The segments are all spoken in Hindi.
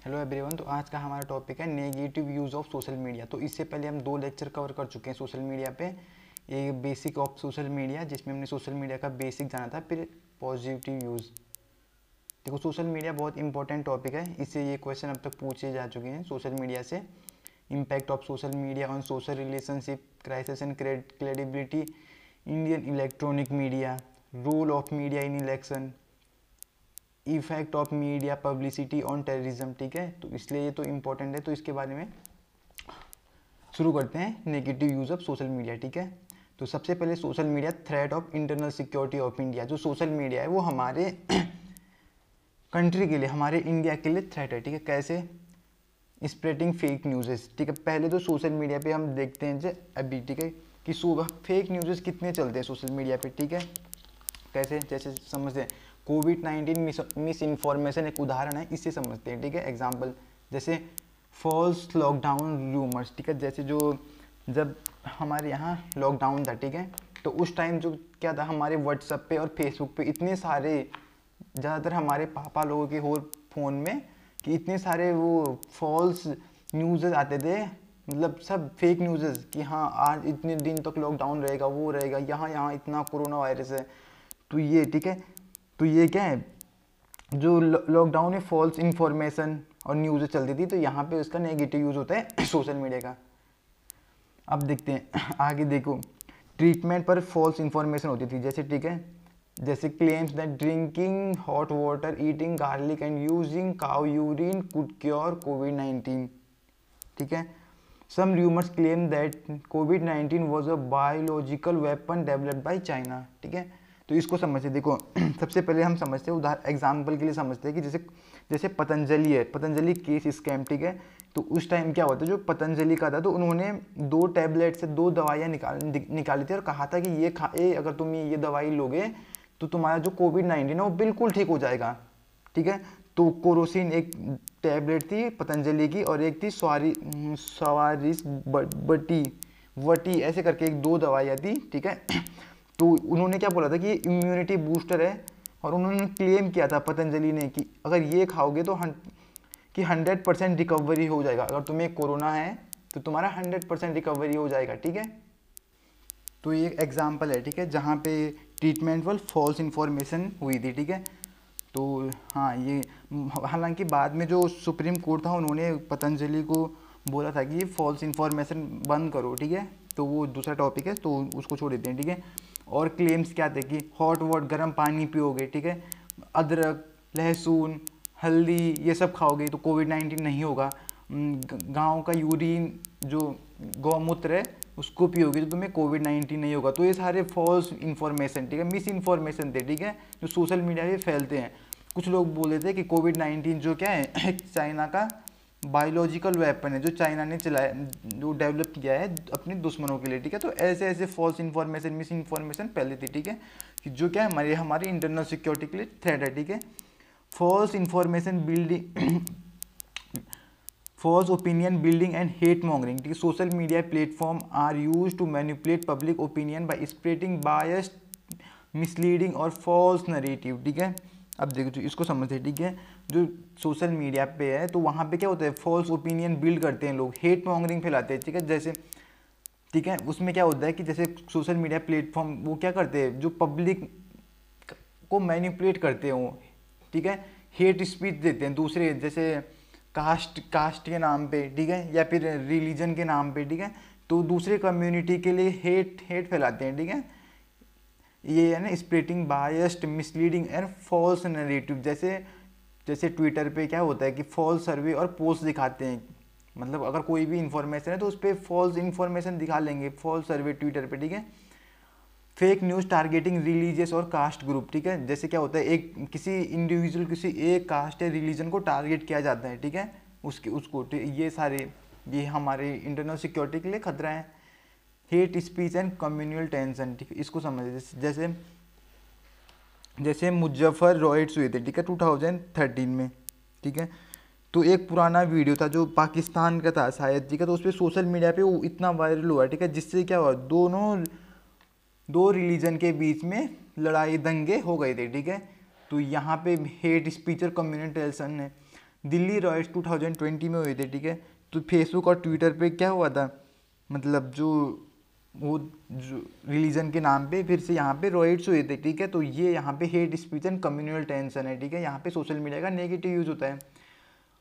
Hello everyone. तो आज का हमारा टॉपिक है negative use of social media. तो इससे पहले हम 2 लेक्चर कवर कर चुके हैं सोशल मीडिया पे। एक बेसिक ऑफ सोशल मीडिया जिसमें हमने सोशल मीडिया का बेसिक जाना था, फिर पॉजिटिव यूज़। देखो, सोशल मीडिया बहुत इंपॉर्टेंट टॉपिक है, इससे ये क्वेश्चन अब तक पूछे जा चुके हैं सोशल मीडिया से। Impact of social media on social relationship, crisis and credibility, Indian electronic media, role of media in election, effect of media publicity on terrorism. ठीक है, तो इसलिए ये तो इम्पोर्टेंट है। तो इसके बारे में शुरू करते हैं, negative use of social media. ठीक है, तो सबसे पहले social media threat of internal security of India. जो सोशल मीडिया है वो हमारे कंट्री के लिए, हमारे इंडिया के लिए थ्रेट है। ठीक है, कैसे? Spreading fake news. ठीक है, पहले तो सोशल मीडिया पे हम देखते हैं जो अभी, ठीक है, कि सुबह फेक न्यूज़ कितने चलते हैं सोशल मीडिया पे। ठीक है, कैसे? जैसे समझते हैं कोविड-19 मिस इन्फॉर्मेशन एक उदाहरण है, इससे समझते हैं। ठीक है, एग्जाम्पल जैसे फॉल्स लॉकडाउन रूमर्स। ठीक है, जैसे जो जब हमारे यहाँ लॉकडाउन था, ठीक है, तो उस टाइम जो क्या था, हमारे व्हाट्सएप पे और फेसबुक पे इतने सारे, ज़्यादातर हमारे पापा लोगों के हो फ़ोन में, कि इतने सारे वो फॉल्स न्यूज़ आते थे, मतलब सब फेक न्यूज़ कि हाँ आज इतने दिन तक लॉकडाउन रहेगा, वो रहेगा, यहाँ यहाँ इतना कोरोना वायरस है। तो ये, ठीक है, तो ये क्या है, जो लॉकडाउन में फॉल्स इन्फॉर्मेशन और न्यूज़ चलती थी, तो यहाँ पे उसका नेगेटिव यूज़ होता है सोशल मीडिया का। अब देखते हैं आगे। देखो, ट्रीटमेंट पर फॉल्स इन्फॉर्मेशन होती थी, जैसे, ठीक है, जैसे claims that drinking hot water, eating garlic and using cow urine could cure कोविड-19। ठीक है, सम रूमर्स क्लेम दैट कोविड-19 was a biological weapon developed by China. ठीक है, तो इसको समझते। देखो सबसे पहले हम समझते हैं, उदाहरण एग्जाम्पल के लिए समझते हैं कि जैसे जैसे पतंजलि है, पतंजलि केस स्कैम। ठीक है, तो उस टाइम क्या होता है, जो पतंजलि का था, तो उन्होंने 2 टैबलेट से 2 दवाइयाँ निकाली थी और कहा था कि अगर तुम ये दवाई लोगे तो तुम्हारा जो कोविड-19 है वो बिल्कुल ठीक हो जाएगा। ठीक है, तो कोरोसिन एक टैबलेट थी पतंजलि की, और एक थी सवारिस बटी वटी, ऐसे करके एक 2 दवाइयाँ थी। ठीक है, तो उन्होंने क्या बोला था कि ये इम्यूनिटी बूस्टर है, और उन्होंने क्लेम किया था पतंजलि ने कि अगर ये खाओगे तो 100% रिकवरी हो जाएगा। अगर तुम्हें कोरोना है तो तुम्हारा 100% रिकवरी हो जाएगा। ठीक है, तो ये एक एग्जाम्पल है, ठीक है, जहाँ पे ट्रीटमेंट पर फॉल्स इन्फॉर्मेशन हुई थी। ठीक है, तो हाँ, ये हालांकि बाद में जो सुप्रीम कोर्ट था उन्होंने पतंजलि को बोला था कि ये फॉल्स इन्फॉर्मेशन बंद करो। ठीक है, तो वो दूसरा टॉपिक है, तो उसको छोड़ देते हैं। ठीक है, और क्लेम्स क्या थे कि हॉट वाटर, गर्म पानी पियोगे, ठीक है, अदरक, लहसुन, हल्दी, ये सब खाओगे तो कोविड-19 नहीं होगा। गांव का यूरिन, जो गौमूत्र है, उसको पियोगे तो तुम्हें कोविड-19 नहीं होगा। तो ये सारे फॉल्स इन्फॉर्मेशन, ठीक है, मिस इन्फॉर्मेशन थे, ठीक है, जो सोशल मीडिया पे फैलते हैं। कुछ लोग बोले थे कि कोविड-19 जो क्या है चाइना का बायोलॉजिकल वेपन है, जो चाइना ने चलाया, जो डेवलप किया है अपने दुश्मनों के लिए। ठीक है, तो ऐसे ऐसे फॉल्स इन्फॉर्मेशन, मिस इन्फॉर्मेशन फैली थी। ठीक है, कि जो क्या है हमारी इंटरनल सिक्योरिटी के लिए थ्रेट है। ठीक है, false information building, false opinion building and hate mongering. ठीक है, social media platform are use to manipulate public opinion by spreading biased, misleading और फॉल्स नरेटिव। ठीक है, अब देखो तो इसको समझते। ठीक है, जो सोशल मीडिया पे है तो वहाँ पे क्या होता है, फॉल्स ओपिनियन बिल्ड करते हैं लोग, हेट मॉन्गरिंग फैलाते हैं। ठीक है, जैसे, ठीक है, उसमें क्या होता है कि जैसे सोशल मीडिया प्लेटफॉर्म वो क्या करते हैं, जो पब्लिक को मैनिपुलेट करते हैं वो, ठीक है, हेट स्पीच देते हैं दूसरे, जैसे कास्ट के नाम पे, ठीक है, या फिर रिलीजन के नाम पे। ठीक है, तो दूसरे कम्युनिटी के लिए हेट फैलाते हैं। ठीक है, ये है ना spreading biased, misleading and false narrative. जैसे जैसे ट्विटर पे क्या होता है कि फॉल्स सर्वे और पोस्ट दिखाते हैं, मतलब अगर कोई भी इंफॉर्मेशन है तो उस पर फॉल्स इन्फॉर्मेशन दिखा लेंगे, फॉल्स सर्वे ट्विटर पे। ठीक है, फेक न्यूज़ टारगेटिंग रिलीजियस और कास्ट ग्रुप। ठीक है, जैसे क्या होता है, एक किसी इंडिविजुअल, किसी एक कास्ट या रिलीजन को टारगेट किया जाता है। ठीक है, उसको ये सारे, ये हमारे इंटरनल सिक्योरिटी के लिए खतरा है। Hate speech and communal tension. ठीक है, इसको समझे, जैसे जैसे मुजफ्फर रॉयट्स हुए थे, ठीक है, 2013 में। ठीक है, तो एक पुराना वीडियो था जो पाकिस्तान का था शायद, ठीक है, तो उस पर सोशल मीडिया पे वो इतना वायरल हुआ, ठीक है, जिससे क्या हुआ, दो रिलीजन के बीच में लड़ाई दंगे हो गए थे। ठीक है, तो यहाँ पे हेट स्पीच और कम्युनल टेंशन है। दिल्ली रॉयट्स 2020 में हुए थे, ठीक है। तो फेसबुक और ट्विटर पे क्या हुआ था, मतलब जो वो जो रिलीजन के नाम पे फिर से यहाँ पे रॉयट्स हुए थे, ठीक है। तो ये यहाँ पे hate speech and communal tension है, ठीक है। यहाँ पे सोशल मीडिया का नेगेटिव यूज होता है।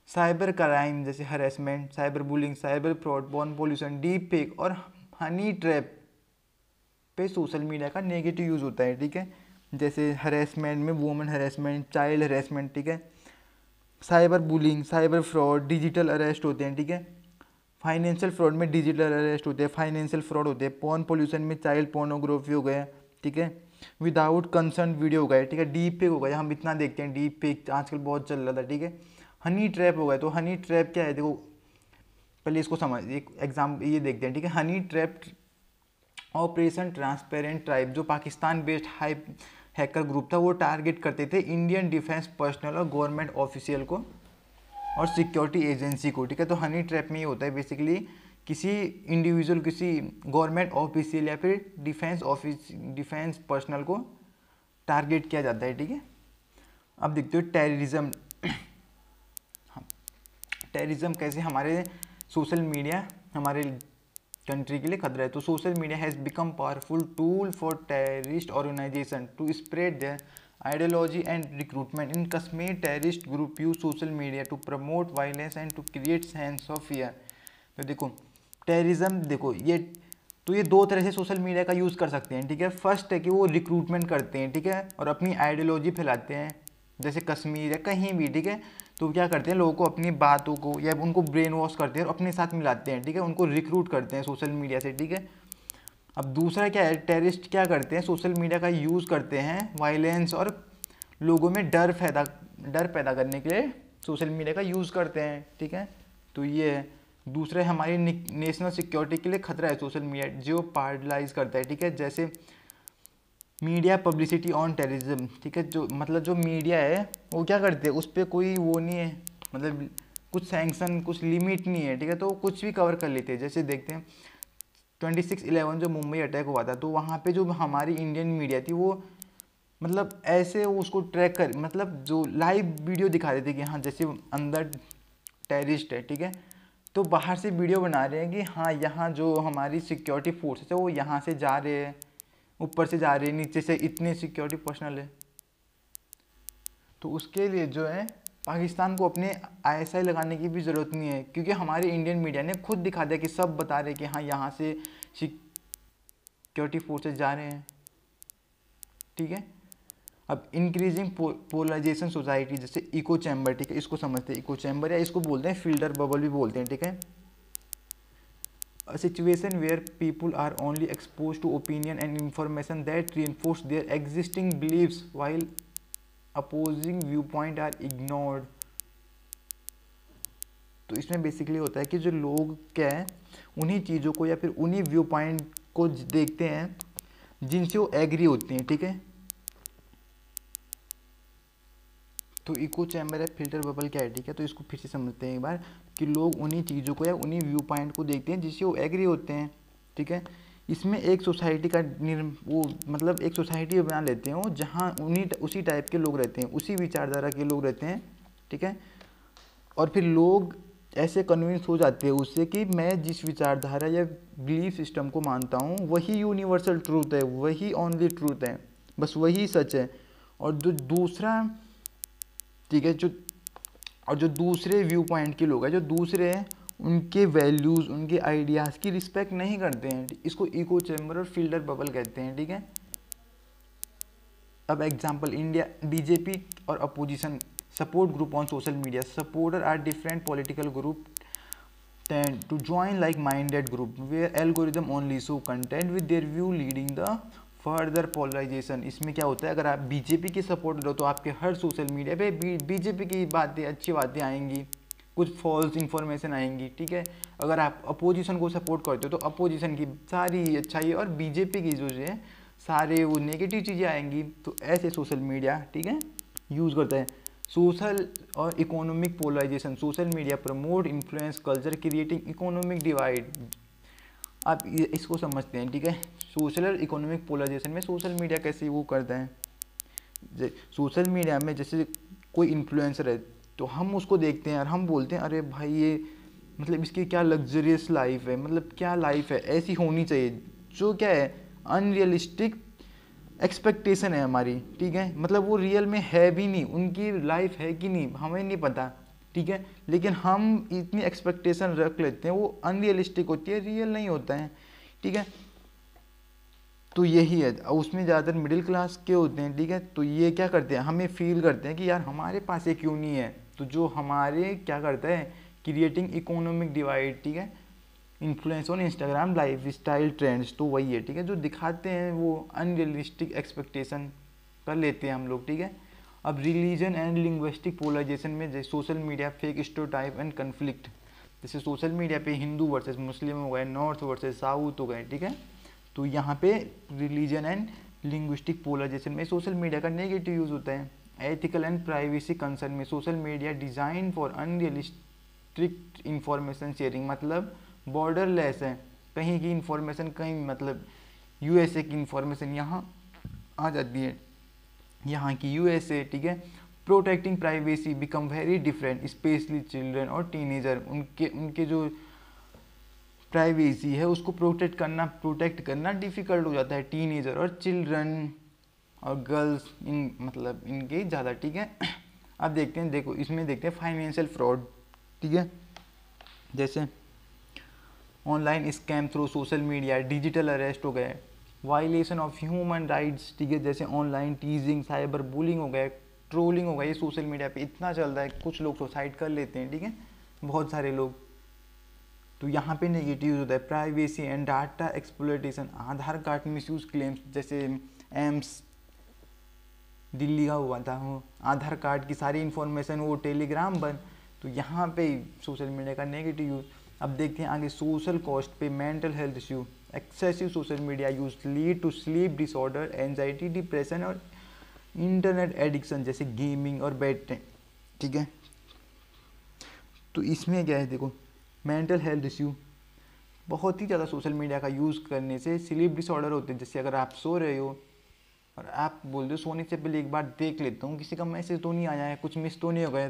साइबर क्राइम जैसे harassment, cyber bullying, cyber fraud, born pollution, deep fake और हनी ट्रैप पे सोशल मीडिया का नेगेटिव यूज़ होता है, ठीक है। जैसे हरेसमेंट में वुमेन हरेसमेंट, चाइल्ड हरेसमेंट, ठीक है। Cyber bullying, cyber fraud, digital arrest होते हैं, ठीक है। फाइनेंशियल फ्रॉड में डिजिटल अरेस्ट होते हैं, फाइनेंशियल फ्रॉड होते हैं। पॉर्न पोल्यूशन में चाइल्ड पोर्नोग्राफी हो गया, ठीक है। विदाउट कंसर्न वीडियो हो गया, ठीक है। डीप फेक हो गया, हम इतना देखते हैं डीप फेक आजकल बहुत चल रहा था, ठीक है। हनी ट्रैप हो गया, तो हनी ट्रैप क्या है, देखो पहले इसको समझ, एक एग्जाम ये देखते हैं, ठीक है। Honey trap operation transparent tribe जो Pakistan based high hacker group था, वो टारगेट करते थे इंडियन डिफेंस पर्सनल और गवर्नमेंट ऑफिशियल को और सिक्योरिटी एजेंसी को, ठीक है। तो हनी ट्रैप में ये होता है बेसिकली किसी इंडिविजुअल, किसी गवर्नमेंट ऑफिशियल या फिर डिफेंस पर्सनल को टारगेट किया जाता है, ठीक है। अब देखते हो टेररिज्म। टेररिज्म कैसे हमारे सोशल मीडिया हमारे कंट्री के लिए खतरा है। तो social media has become powerful tool for terrorist organisation to spread their ideology and recruitment. In Kashmir terrorist group use social media to promote violence and to create sense of fear. तो देखो टेररिज्म, देखो ये दो तरह से सोशल मीडिया का यूज़ कर सकते हैं, ठीक है। फर्स्ट है कि वो रिक्रूटमेंट करते हैं, ठीक है, और अपनी आइडियोलॉजी फैलाते हैं, जैसे कश्मीर या कहीं भी, ठीक है। तो क्या करते हैं, लोगों को अपनी बातों को या उनको ब्रेन वॉश करते हैं और अपने साथ मिलाते हैं, ठीक है। उनको रिक्रूट करते हैं सोशल मीडिया से, ठीक है। अब दूसरा क्या है, टेररिस्ट क्या करते हैं, सोशल मीडिया का यूज़ करते हैं वायलेंस और लोगों में डर पैदा करने के लिए सोशल मीडिया का यूज़ करते हैं, ठीक है। तो ये है। दूसरा हमारी नेशनल सिक्योरिटी के लिए खतरा है सोशल मीडिया, जो पार्टलाइज करता है, ठीक है। जैसे मीडिया पब्लिसिटी ऑन टेररिज्म, ठीक है। जो मतलब जो मीडिया है वो क्या करते हैं, उस पर कोई वो नहीं है, मतलब कुछ सैंक्शन, कुछ लिमिट नहीं है, ठीक है। तो कुछ भी कवर कर लेते हैं। जैसे देखते हैं 26/11 जो मुंबई अटैक हुआ था, तो वहाँ पे जो हमारी इंडियन मीडिया थी वो मतलब ऐसे उसको ट्रैक कर, मतलब जो लाइव वीडियो दिखा देते कि हाँ जैसे अंदर टेररिस्ट है, ठीक है। तो बाहर से वीडियो बना रहे हैं कि हाँ यहाँ जो हमारी सिक्योरिटी फोर्सेस है वो यहाँ से जा रहे हैं, ऊपर से जा रहे हैं, नीचे से इतने सिक्योरिटी पर्सनल है। तो उसके लिए जो है पाकिस्तान को अपने ISI लगाने की भी ज़रूरत नहीं है, क्योंकि हमारे इंडियन मीडिया ने खुद दिखा दिया कि सब बता रहे कि हाँ यहाँ से सिक्योरिटी फोर्सेस जा रहे हैं, ठीक है। अब इंक्रीजिंग पोलराइजेशन सोसाइटी, जैसे इको चैम्बर, ठीक है, इसको समझते हैं। इको चैम्बर या इसको बोलते हैं फिल्टर बबल भी बोलते हैं, ठीक है। A situation where people are only exposed to opinion and information that reinforce their existing beliefs while opposing viewpoint are ignored। तो इसमें बेसिकली होता है कि जो लोग क्या है उन्हीं चीज़ों को या फिर उन्हीं व्यू पॉइंट को देखते हैं जिनसे वो एग्री होते हैं, ठीक है। तो इको चैम्बर है, फिल्टर बबल क्या है, ठीक है। तो इसको फिर से समझते हैं एक बार कि लोग उन्हीं चीज़ों को या उन्हीं व्यू पॉइंट को देखते हैं जिससे वो एग्री होते हैं, ठीक है। इसमें एक सोसाइटी का वो मतलब एक सोसाइटी बना लेते हैं वो, जहाँ उसी टाइप के लोग रहते हैं, उसी विचारधारा के लोग रहते हैं, ठीक है। और फिर लोग ऐसे कन्विंस हो जाते हैं उससे कि मैं जिस विचारधारा या बिलीफ सिस्टम को मानता हूँ वही यूनिवर्सल ट्रूथ है, वही ओनली ट्रूथ है, बस वही सच है। और जो दूसरा, ठीक है, जो दूसरे व्यू पॉइंट के लोग हैं, जो दूसरे हैं, उनके वैल्यूज़, उनके आइडियाज़ की रिस्पेक्ट नहीं करते हैं। इसको इको चैम्बर और फिल्टर बबल कहते हैं, ठीक है। अब एग्जांपल इंडिया बीजेपी और opposition support group on social media. Supporter are different political group tend to join like-minded group where algorithm only show content with their view leading the further polarization। इसमें क्या होता है, अगर आप बीजेपी की सपोर्टर हो तो आपके हर सोशल मीडिया पे बीजेपी की बातें, अच्छी बातें आएंगी, कुछ फॉल्स इन्फॉर्मेशन आएंगी, ठीक है। अगर आप अपोजिशन को सपोर्ट करते हो तो अपोजिशन की सारी अच्छाई और बीजेपी की जो है सारे वो नेगेटिव चीज़ें आएंगी। तो ऐसे सोशल मीडिया, ठीक है, यूज़ करता है। सोशल और economic polarisation, social media promote influence culture creating economic divide. आप इसको समझते हैं, ठीक है। सोशल और इकोनॉमिक पोलराइजेशन में सोशल मीडिया कैसे वो करता है, सोशल मीडिया में जैसे कोई इन्फ्लुएंसर है, तो हम उसको देखते हैं और हम बोलते हैं अरे भाई ये मतलब इसकी क्या लग्जरियस लाइफ है, मतलब क्या लाइफ है, ऐसी होनी चाहिए, जो क्या है अनरियलिस्टिक एक्सपेक्टेशन है हमारी, ठीक है। मतलब वो रियल में है भी नहीं, उनकी लाइफ है कि नहीं हमें नहीं पता, ठीक है, लेकिन हम इतनी एक्सपेक्टेशन रख लेते हैं, वो अनरियलिस्टिक होती है, रियल नहीं होता है, ठीक है। तो यही है, उसमें ज़्यादातर मिडिल क्लास के होते हैं, ठीक है। तो ये क्या करते हैं, हमें फील करते हैं कि यार हमारे पास ये क्यों नहीं है, तो जो हमारे क्या करता है क्रिएटिंग इकोनॉमिक डिवाइड, ठीक है, influence on Instagram life style trends, तो वही है, ठीक है, जो दिखाते हैं वो अनरियलिस्टिक एक्सपेक्टेशन कर लेते हैं हम लोग, ठीक है। अब रिलीजन एंड लिंग्विस्टिक पोलराइजेशन में जैसे social media fake stereotype and conflict, जैसे सोशल मीडिया पे हिंदू वर्सेस मुस्लिम हो गए, नॉर्थ वर्सेस साउथ हो गए, ठीक है। तो यहाँ पे रिलीजन एंड लिंग्विस्टिक पोलराइजेशन में सोशल मीडिया का नेगेटिव यूज़ होता है। एथिकल एंड प्राइवेसी कंसर्न में social media design for unrealistic information sharing, मतलब बॉर्डरलेस है, कहीं की इंफॉर्मेशन कहीं, मतलब यूएसए की इंफॉर्मेशन यहाँ आ जाती है, यहाँ की यूएसए, ठीक है। Protecting privacy become very different, specially children और टीनेजर, उनके जो प्राइवेसी है उसको प्रोटेक्ट करना डिफ़िकल्ट हो जाता है, टीनेजर और चिल्ड्रन और गर्ल्स इन मतलब इनके ज़्यादा, ठीक है। अब देखते हैं, देखो इसमें देखते हैं फाइनेंशियल फ्रॉड, ठीक है, जैसे online scam through social media, digital arrest हो गए, वायलेशन ऑफ ह्यूमन राइट्स, ठीक है, जैसे ऑनलाइन टीजिंग, साइबर बुलिंग हो गए, ट्रोलिंग हो गया, ये सोशल मीडिया पे इतना चल रहा है, कुछ लोग सुसाइड कर लेते हैं, ठीक है, बहुत सारे लोग। तो यहाँ पे नेगेटिव होता है privacy and data exploitation, Aadhaar card misuse claims, जैसे एम्स दिल्ली का हुआ था, वो आधार कार्ड की सारी इन्फॉर्मेशन वो टेलीग्राम बन, तो यहाँ पे सोशल मीडिया का नेगेटिव यूज। अब देखते हैं आगे सोशल कॉस्ट पे mental health issue, excessive social media use lead to sleep disorder, anxiety, depression और इंटरनेट एडिक्शन, जैसे गेमिंग और बैड टाइम, ठीक है। तो इसमें क्या है, देखो मेंटल हेल्थ इश्यू, बहुत ही ज़्यादा सोशल मीडिया का यूज़ करने से स्लीप डिसऑर्डर होते हैं, जैसे अगर आप सो रहे हो और आप बोल दो सोने से पहले एक बार देख लेता हूँ किसी का मैसेज तो नहीं आया है, कुछ मिस तो नहीं हो गया,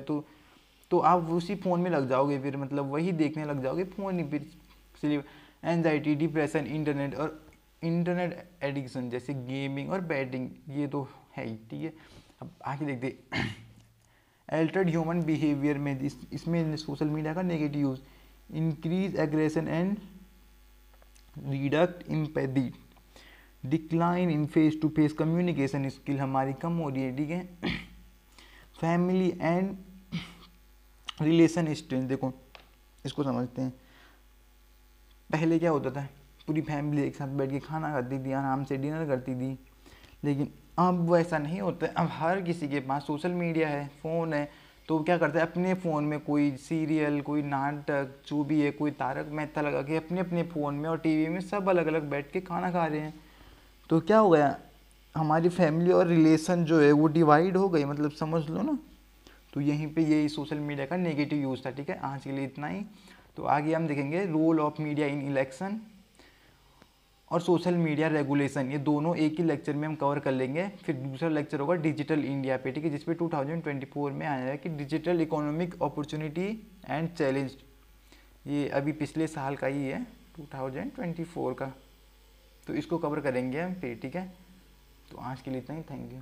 तो आप उसी फ़ोन में लग जाओगे, फिर मतलब वही देखने लग जाओगे फ़ोन ही, फिर sleep, anxiety, depression, internet addiction, जैसे गेमिंग और बैटिंग, ये तो है ही, ठीक है। अब आगे देखते एल्टर्ड ह्यूमन बिहेवियर में, इसमें सोशल मीडिया का negative use, increase aggression and reduced empathy, decline in face to face communication skill हमारी कम हो रही है, ठीक है। फैमिली एंड रिलेशन स्ट्रेंथ, देखो इसको समझते हैं। पहले क्या होता था, पूरी फैमिली एक साथ बैठ के खाना खाती थी, आराम से डिनर करती थी, लेकिन अब वैसा नहीं होता है। अब हर किसी के पास सोशल मीडिया है, फ़ोन है, तो क्या करता है अपने फ़ोन में कोई सीरियल, कोई नाटक जो भी है, कोई तारक मेहता लगा के अपने अपने फ़ोन में और टीवी में सब अलग अलग बैठ के खाना खा रहे हैं। तो क्या हो गया, हमारी फैमिली और रिलेशन जो है वो डिवाइड हो गई, मतलब समझ लो ना। तो यहीं पे यही सोशल मीडिया का नेगेटिव यूज़ था, ठीक है। आज के लिए इतना ही। तो आगे हम देखेंगे role of media in election और सोशल मीडिया रेगुलेशन, ये दोनों एक ही लेक्चर में हम कवर कर लेंगे। फिर दूसरा लेक्चर होगा डिजिटल इंडिया पे, ठीक है, जिसपे 2024 में आया है कि digital economic opportunity and challenge, ये अभी पिछले साल का ही है 2024 का, तो इसको कवर करेंगे हम फिर, ठीक है। तो आज के लिए इतना ही, थैंक यू।